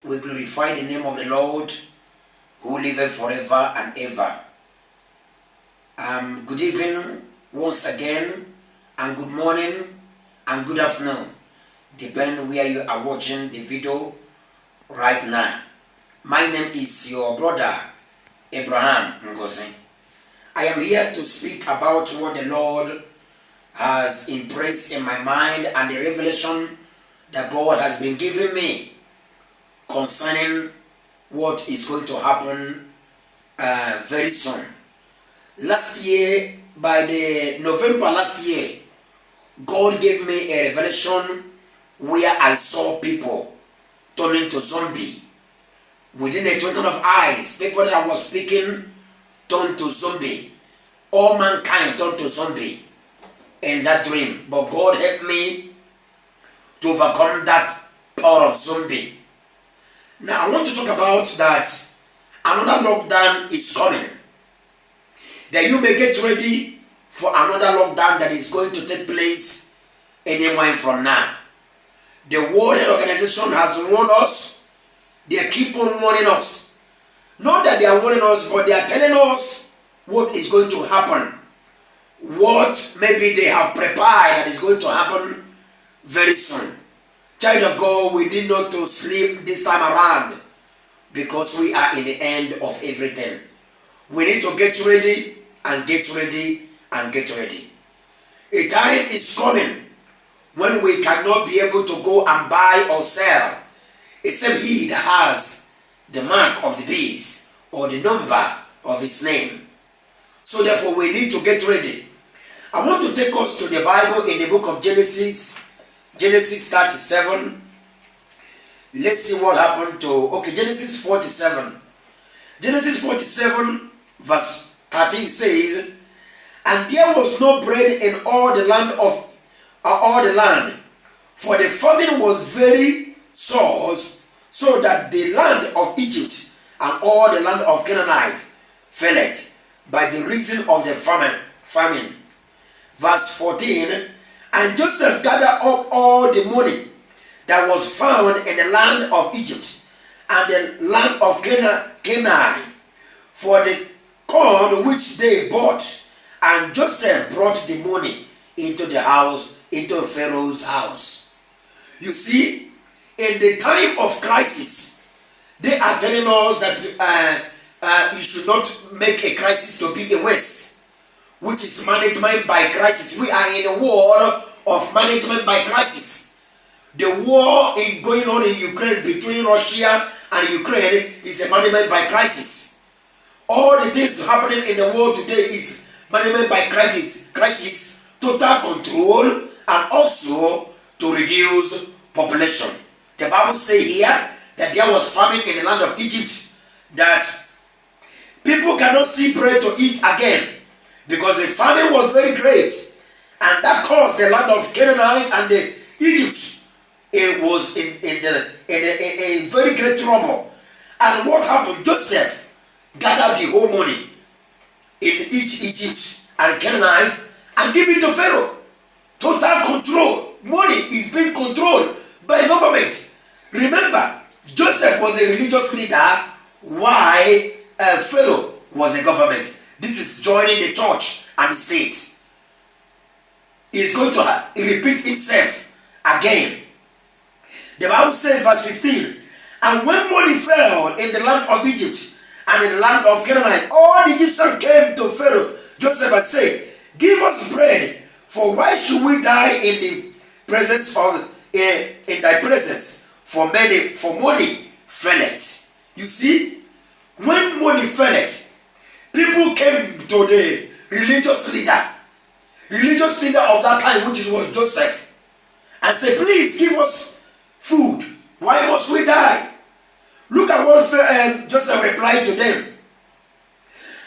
We glorify the name of the Lord who liveth forever and ever. Good evening once again, and good morning and good afternoon, depending where you are watching the video right now. My name is your brother Abraham Ngozi. I am here to speak about what the Lord has impressed in my mind and the revelation that God has been giving me concerning what is going to happen very soon. Last year, by the November last year, God gave me a revelation where I saw people turning to zombie. Within a twinkling of eyes, people that I was speaking turned to zombie. All mankind turned to zombie in that dream. But God helped me to overcome that power of zombie. Now I want to talk about that another lockdown is coming. That you may get ready for another lockdown that is going to take place any moment from now. The World Health Organization has warned us. They keep on warning us. Not that they are warning us, but they are telling us what is going to happen. What maybe they have prepared that is going to happen very soon. Child of God, we need not to sleep this time around because we are in the end of everything. We need to get ready and get ready and get ready. A time is coming when we cannot be able to go and buy or sell except he that has the mark of the beast or the number of his name. So therefore we need to get ready. I want to take us to the Bible in the book of Genesis 37. Let's see what happened to Genesis 47. Genesis 47 verse 13 says, "And there was no bread in all the land, for the famine was very sore, so that the land of Egypt and all the land of Canaan fell by the reason of the famine." Verse 14, "And Joseph gathered up all the money that was found in the land of Egypt and the land of Canaan for the corn which they bought, and Joseph brought the money into the house, into Pharaoh's house." You see, in the time of crisis, they are telling us that you should not make a crisis to be a waste, which is management by crisis. We are in a war of management by crisis. The war going on in Ukraine between Russia and Ukraine is a management by crisis. All the things happening in the world today is management by crisis, total control, and also to reduce population. The Bible says here that there was famine in the land of Egypt, that people cannot see bread to eat again because the famine was very great, and that caused the land of Canaan and the Egypt, it was in very great trouble. And what happened? Joseph gathered the whole money in Egypt and Canaan and give it to Pharaoh. Total control. Money is being controlled by government. Remember, Joseph was a religious leader while Pharaoh was a government. This is joining the church and the state. It's going to repeat itself again. The Bible says, verse 15, "And when money fell in the land of Egypt and in the land of Canaan, all the Egyptians came to Pharaoh, Joseph, and said, 'Give us bread, for why should we die in thy presence? For money felleth.'" You see, when money felleth, people came to the religious leader of that time, which was Joseph, and said, "Please give us food. Why must we die?" Look at what Joseph replied to them.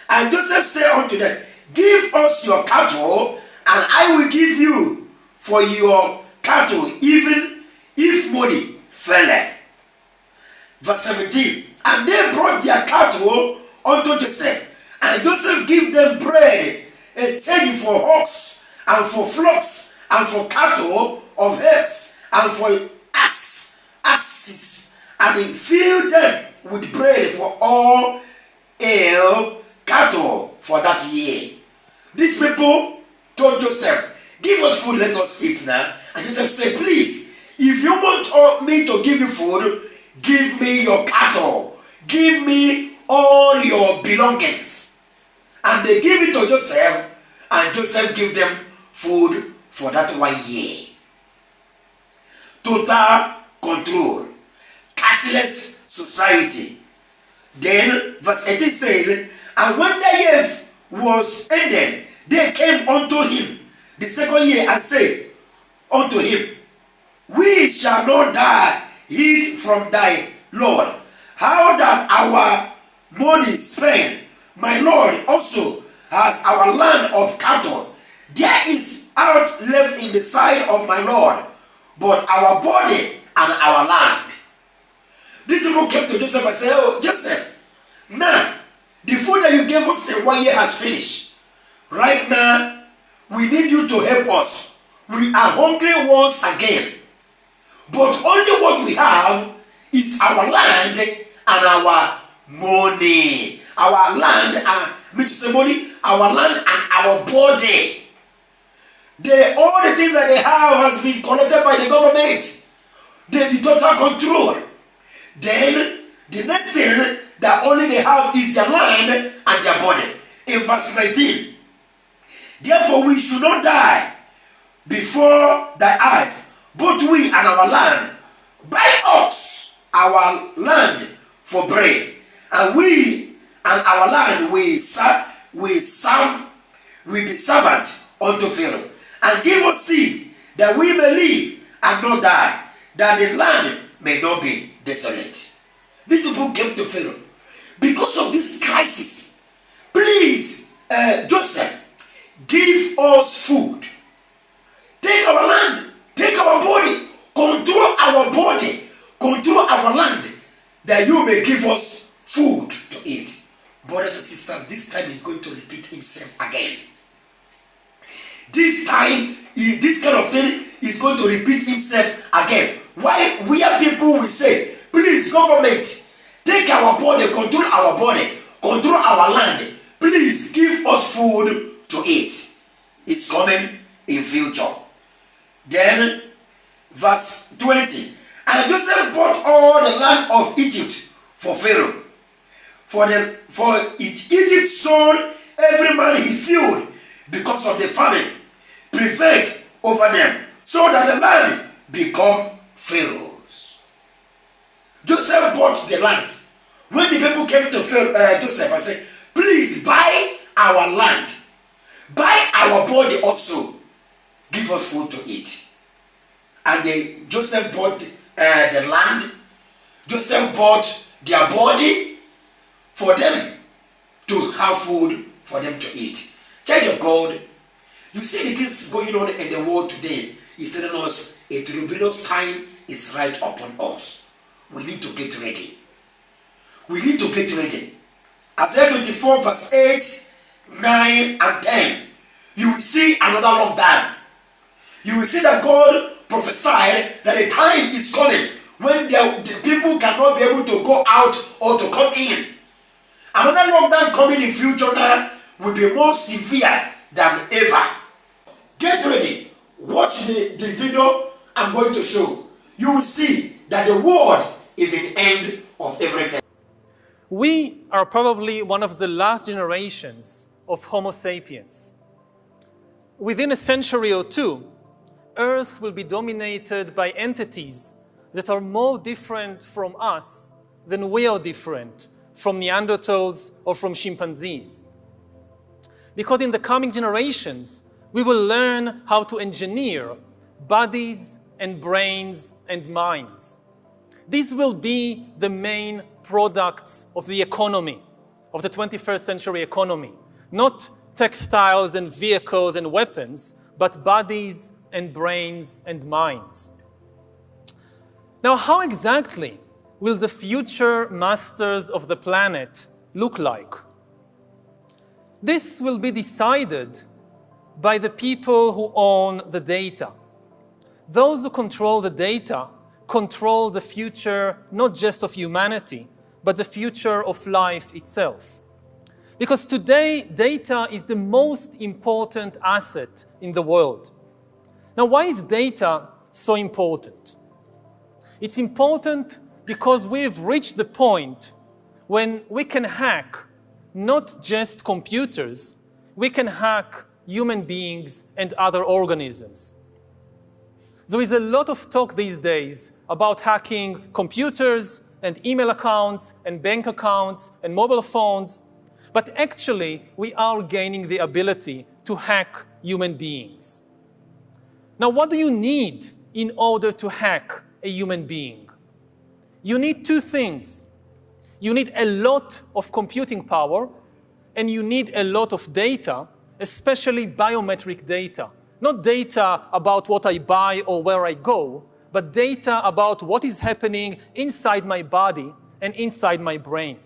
And Joseph said unto them, "Give us your cattle, and I will give you for your cattle, even if money faileth." Verse 17, "And they brought their cattle unto Joseph, and Joseph gave them bread, exchanging for ox, and for flocks, and for cattle of herds, and for axes, and he filled them with bread for all cattle for that year. These people told Joseph, give us food, let us eat now. And Joseph said, please, if you want me to give you food, give me your cattle, give me all your belongings. And they give it to Joseph, and Joseph gave them food for that 1 year. Total control, cashless society. Then verse 18 says, and when the year was ended, they came unto him the second year and said unto him, we shall not die hid from thy Lord. How that our money spent, my Lord also has our land of cattle. There is out left in the sight of my Lord, but our body and our land. These people came to Joseph and said, oh, Joseph, now the food that you gave us in 1 year has finished. Right now, we need you to help us. We are hungry once again. But only what we have is our land and our money. Our land and money, our land and our body. All the things that they have has been collected by the government. The total control. Then the next thing that only they have is their land and their body. In verse 19. Therefore we should not die before thy eyes, both we and our land. Buy us our land for bread, and we and our land we be servant unto Pharaoh, and give us seed that we may live and not die, that the land may not be desolate. These people came to Pharaoh because of this crisis. Please, Joseph, give us food. Take our land, take our body, control our body, control our land, that you may give us food to eat. Brothers and sisters, this time is going to repeat himself again. This time, this kind of thing is going to repeat himself again. Why we are people will say, please government, take our body, control our body, control our land. Please give us food to eat. It's coming in future. Then verse 20. And Joseph bought all the land of Egypt for Pharaoh. For Egypt sold every man he filled because of the famine prevailed over them, so that the land become Pharaoh's. Joseph bought the land. When the people came to Joseph and said, please buy our land, buy our body also, give us food to eat. And Joseph bought the land. Joseph bought their body for them to have food for them to eat. Child of God, you see the things going on in the world today is telling us a tribulous time is right upon us. We need to get ready. We need to get ready. Isaiah 24 verse 8, 9 and 10. You will see another lockdown. You will see that God prophesied that a time is coming when the people cannot be able to go out or to come in. Another lockdown coming in future now will be more severe than ever. Get ready. Watch the video I'm going to show. You will see that the world is the end of everything. We are probably one of the last generations of Homo sapiens. Within a century or two, Earth will be dominated by entities that are more different from us than we are different from Neanderthals or from chimpanzees. Because in the coming generations, we will learn how to engineer bodies and brains and minds. These will be the main products of the economy, of the 21st century economy. Not textiles and vehicles and weapons, but bodies and brains and minds. Now, how exactly will the future masters of the planet look like? This will be decided by the people who own the data. Those who control the data control the future not just of humanity, but the future of life itself. Because today, data is the most important asset in the world. Now, why is data so important? It's important because we've reached the point when we can hack not just computers, we can hack human beings and other organisms. There is a lot of talk these days about hacking computers and email accounts and bank accounts and mobile phones, but actually we are gaining the ability to hack human beings. Now, what do you need in order to hack a human being? You need two things. You need a lot of computing power, and you need a lot of data, especially biometric data. Not data about what I buy or where I go, but data about what is happening inside my body and inside my brain.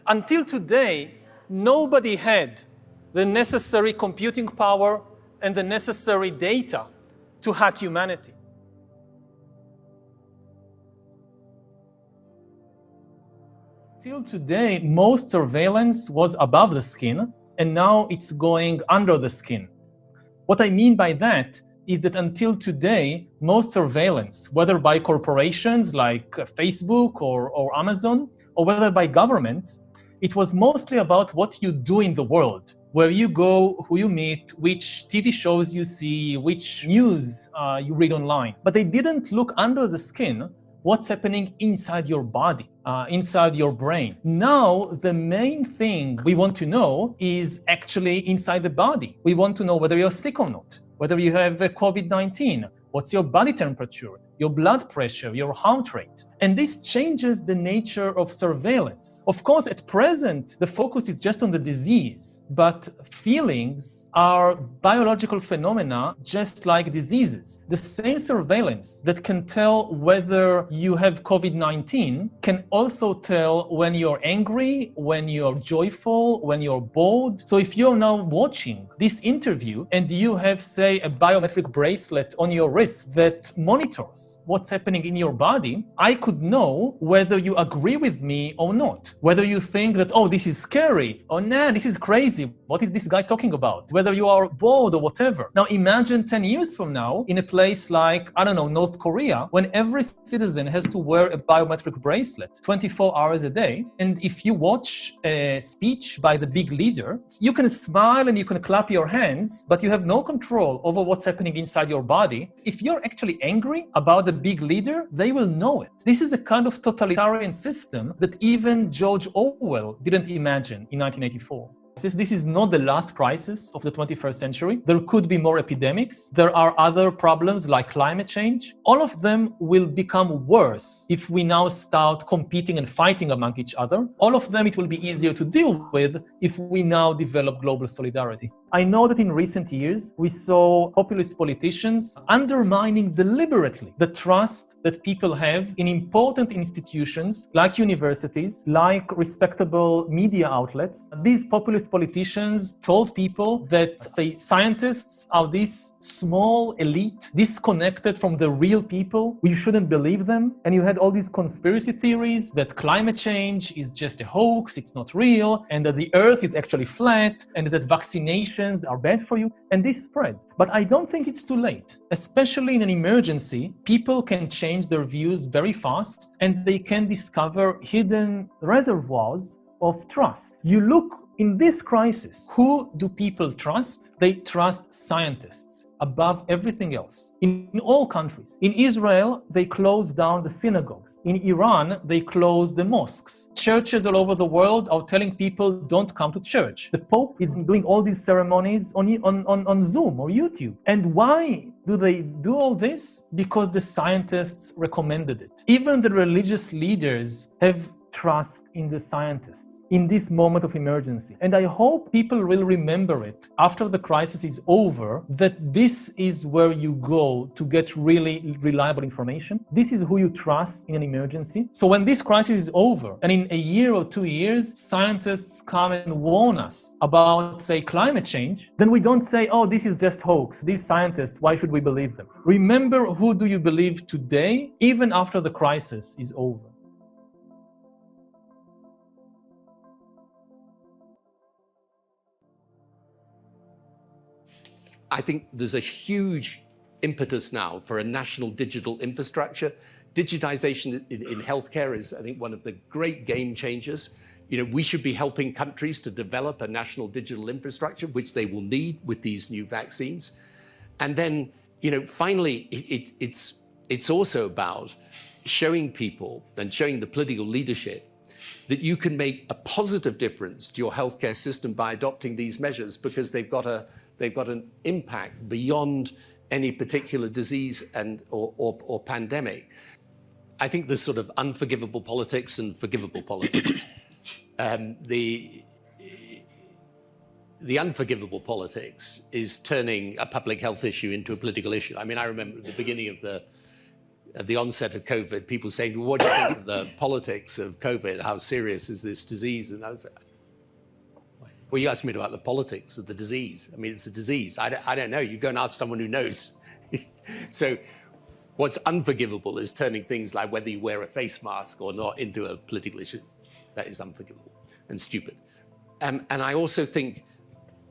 Until today, nobody had the necessary computing power and the necessary data to hack humanity. Till today, most surveillance was above the skin, and now it's going under the skin. What I mean by that is that until today, most surveillance, whether by corporations like Facebook or Amazon, or whether by governments, it was mostly about what you do in the world, where you go, who you meet, which TV shows you see, which news you read online. But they didn't look under the skin what's happening inside your body, inside your brain. Now, the main thing we want to know is actually inside the body. We want to know whether you're sick or not, whether you have COVID-19, what's your body temperature, your blood pressure, your heart rate. And this changes the nature of surveillance. Of course, at present, the focus is just on the disease, but feelings are biological phenomena just like diseases. The same surveillance that can tell whether you have COVID-19 can also tell when you're angry, when you're joyful, when you're bored. So if you're now watching this interview and you have, say, a biometric bracelet on your wrist that monitors what's happening in your body, I could know whether you agree with me or not. Whether you think that, oh, this is scary, or nah, this is crazy. What is this guy talking about? Whether you are bored or whatever. Now imagine 10 years from now in a place like, I don't know, North Korea, when every citizen has to wear a biometric bracelet 24 hours a day. And if you watch a speech by the big leader, you can smile and you can clap your hands, but you have no control over what's happening inside your body. If you're actually angry about the big leader, they will know it. This is a kind of totalitarian system that even George Orwell didn't imagine in 1984. This is not the last crisis of the 21st century. There could be more epidemics. There are other problems like climate change. All of them will become worse if we now start competing and fighting among each other. All of them, it will be easier to deal with if we now develop global solidarity. I know that in recent years, we saw populist politicians undermining deliberately the trust that people have in important institutions like universities, like respectable media outlets. These populist politicians told people that, say, scientists are this small elite disconnected from the real people. We shouldn't believe them. And you had all these conspiracy theories that climate change is just a hoax, it's not real, and that the earth is actually flat, and that vaccinations are bad for you, and this spread. But I don't think it's too late. Especially in an emergency, people can change their views very fast, and they can discover hidden reservoirs of trust. You look in this crisis, who do people trust? They trust scientists above everything else. In all countries. In Israel, they closed down the synagogues. In Iran, they closed the mosques. Churches all over the world are telling people don't come to church. The Pope is doing all these ceremonies on Zoom or YouTube. And why do they do all this? Because the scientists recommended it. Even the religious leaders have trust in the scientists in this moment of emergency. And I hope people will remember it after the crisis is over, that this is where you go to get really reliable information. This is who you trust in an emergency. So when this crisis is over, and in a year or 2 years, scientists come and warn us about, say, climate change, then we don't say, oh, this is just hoax. These scientists, why should we believe them? Remember, who do you believe today, even after the crisis is over? I think there's a huge impetus now for a national digital infrastructure. Digitization in healthcare is, I think, one of the great game changers. We should be helping countries to develop a national digital infrastructure, which they will need with these new vaccines. And then, finally, it's also about showing people and showing the political leadership that you can make a positive difference to your healthcare system by adopting these measures, because they've got an impact beyond any particular disease or pandemic. I think there's sort of unforgivable politics and forgivable politics. The unforgivable politics is turning a public health issue into a political issue. I mean, I remember at the beginning of the onset of COVID, people saying, well, what do you think of the politics of COVID? How serious is this disease? And I was like, well, you asked me about the politics of the disease. I mean, it's a disease. I don't know. You go and ask someone who knows. So what's unforgivable is turning things like whether you wear a face mask or not into a political issue. That is unforgivable and stupid. And I also think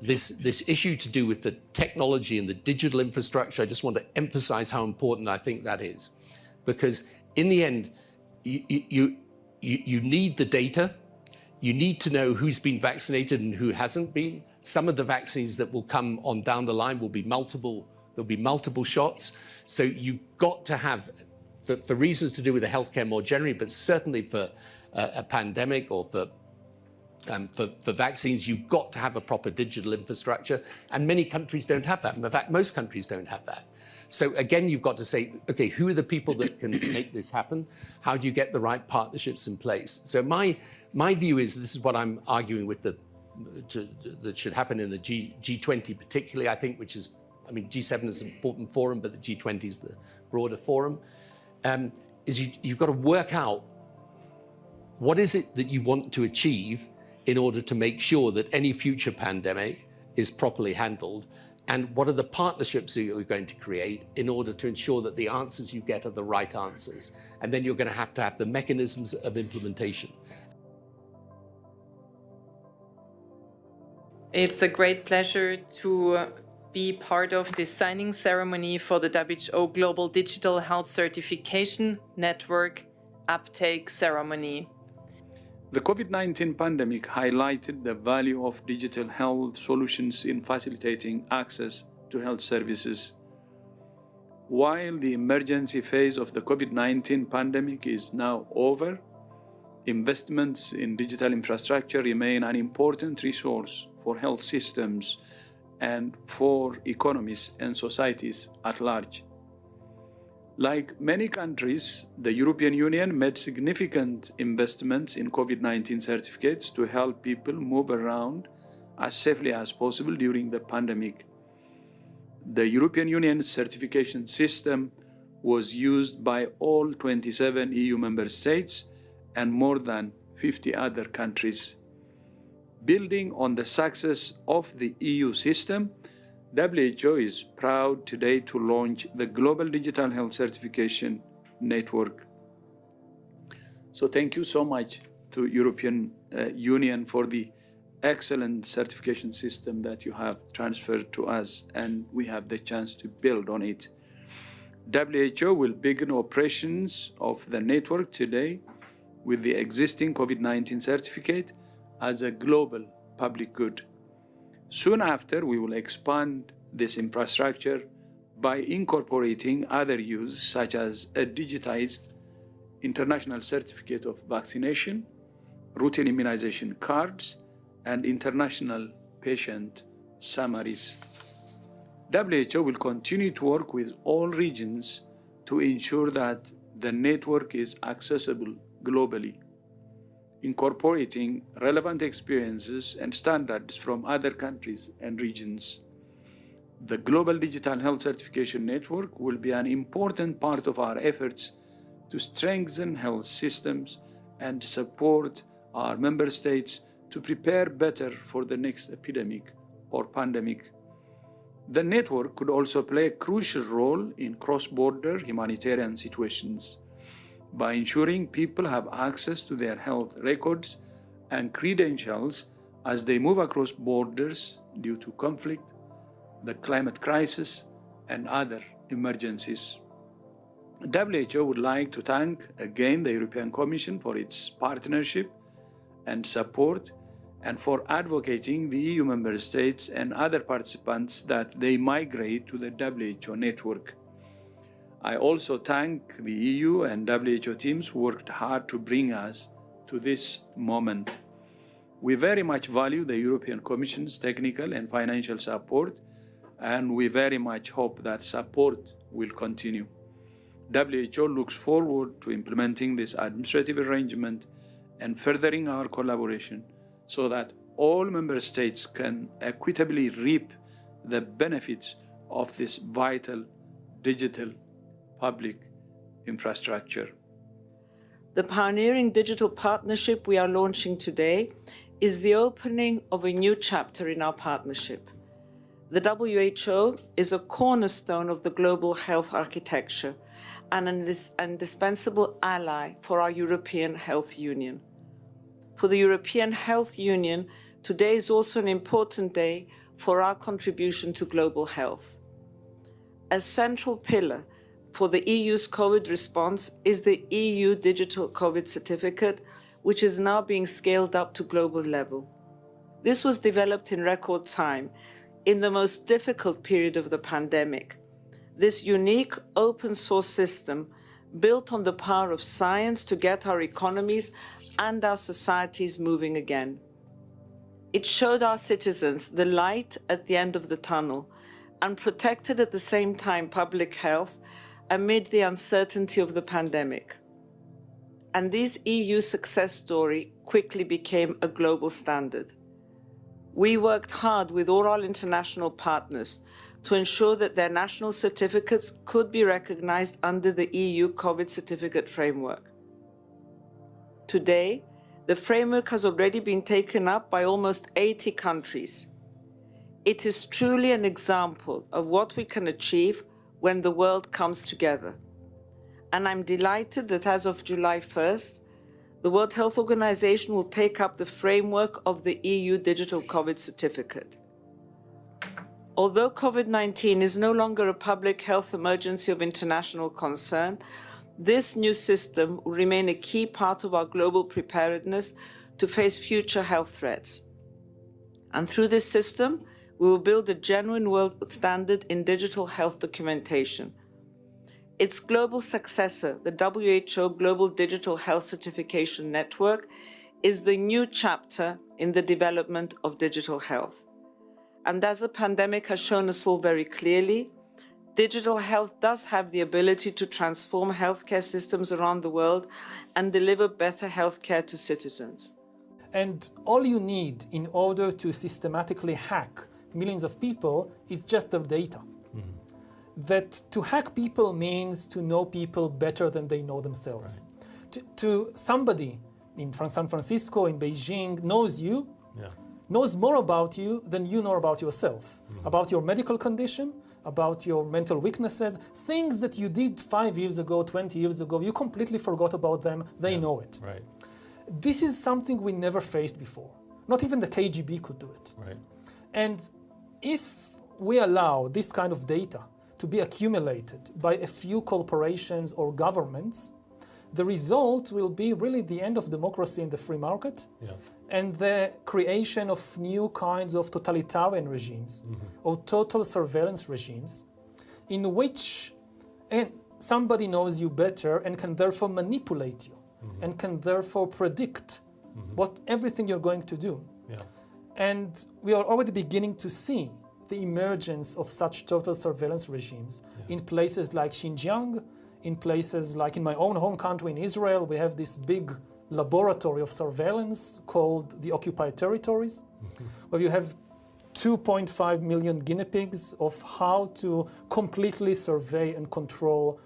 this issue to do with the technology and the digital infrastructure, I just want to emphasize how important I think that is. Because in the end, you need the data. You need to know who's been vaccinated and who hasn't been. Some of the vaccines that will come on down the line will be there'll be multiple shots. So you've got to have, for reasons to do with the healthcare more generally, but certainly for a pandemic or for vaccines, you've got to have a proper digital infrastructure. And many countries don't have that. In fact, most countries don't have that. So again, you've got to say, okay, who are the people that can make this happen? How do you get the right partnerships in place? So my view is, this is what I'm arguing with that should happen in the G20 particularly, I think, which is, I mean, G7 is an important forum, but the G20 is the broader forum, is you've got to work out what is it that you want to achieve in order to make sure that any future pandemic is properly handled, and what are the partnerships that you're going to create in order to ensure that the answers you get are the right answers. And then you're going to have the mechanisms of implementation. It's a great pleasure to be part of this signing ceremony for the WHO Global Digital Health Certification Network uptake ceremony. The COVID-19 pandemic highlighted the value of digital health solutions in facilitating access to health services. While the emergency phase of the COVID-19 pandemic is now over, investments in digital infrastructure remain an important resource for health systems and for economies and societies at large. Like many countries, the European Union made significant investments in COVID-19 certificates to help people move around as safely as possible during the pandemic. The European Union's certification system was used by all 27 EU member states and more than 50 other countries. Building on the success of the EU system, WHO is proud today to launch the Global Digital Health Certification Network. So thank you so much to European Union for the excellent certification system that you have transferred to us, and we have the chance to build on it. WHO will begin operations of the network today with the existing COVID-19 certificate as a global public good. Soon after, we will expand this infrastructure by incorporating other use, such as a digitized international certificate of vaccination, routine immunization cards, and international patient summaries. WHO will continue to work with all regions to ensure that the network is accessible globally. incorporating relevant experiences and standards from other countries and regions. The Global Digital Health Certification Network will be an important part of our efforts to strengthen health systems and support our member states to prepare better for the next epidemic or pandemic. The network could also play a crucial role in cross-border humanitarian situations by ensuring people have access to their health records and credentials as they move across borders due to conflict, the climate crisis, and other emergencies. WHO would like to thank again the European Commission for its partnership and support, and for advocating the EU member states and other participants that they migrate to the WHO network. I also thank the EU and WHO teams who worked hard to bring us to this moment. We very much value the European Commission's technical and financial support, and we very much hope that support will continue. WHO looks forward to implementing this administrative arrangement and furthering our collaboration so that all member states can equitably reap the benefits of this vital digital public infrastructure. The pioneering digital partnership we are launching today is the opening of a new chapter in our partnership. The WHO is a cornerstone of the global health architecture and an indispensable ally for our European Health Union. For the European Health Union, today is also an important day for our contribution to global health. A central pillar for the EU's COVID response is the EU Digital COVID Certificate, which is now being scaled up to global level. This was developed in record time in the most difficult period of the pandemic. This unique open source system built on the power of science to get our economies and our societies moving again. It showed our citizens the light at the end of the tunnel and protected at the same time public health amid the uncertainty of the pandemic. And this EU success story quickly became a global standard. We worked hard with all our international partners to ensure that their national certificates could be recognized under the EU COVID certificate framework. Today, the framework has already been taken up by almost 80 countries. It is truly an example of what we can achieve when the world comes together. And I'm delighted that as of July 1st, the World Health Organization will take up the framework of the EU Digital COVID Certificate. Although COVID-19 is no longer a public health emergency of international concern, this new system will remain a key part of our global preparedness to face future health threats. And through this system, we will build a genuine world standard in digital health documentation. Its global successor, the WHO Global Digital Health Certification Network, is the new chapter in the development of digital health. And as the pandemic has shown us all very clearly, digital health does have the ability to transform healthcare systems around the world and deliver better healthcare to citizens. And all you need in order to systematically hack millions of people is just their data. That to hack people means to know people better than they know themselves. Right. To somebody in San Francisco, in Beijing, knows you, knows more about you than you know about yourself, about your medical condition, about your mental weaknesses, things that you did 5 years ago, 20 years ago, you completely forgot about them, they know it. Right. This is something we never faced before. Not even the KGB could do it. Right. And if we allow this kind of data to be accumulated by a few corporations or governments, the result will be really the end of democracy in the free market and the creation of new kinds of totalitarian regimes or total surveillance regimes in which somebody knows you better and can therefore manipulate you and can therefore predict what everything you're going to do. And we are already beginning to see the emergence of such total surveillance regimes in places like Xinjiang, in places like in my own home country in Israel. We have this big laboratory of surveillance called the occupied territories, where you have 2.5 million guinea pigs of how to completely survey and control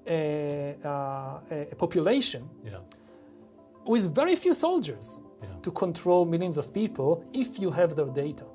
a population with very few soldiers to control millions of people if you have their data.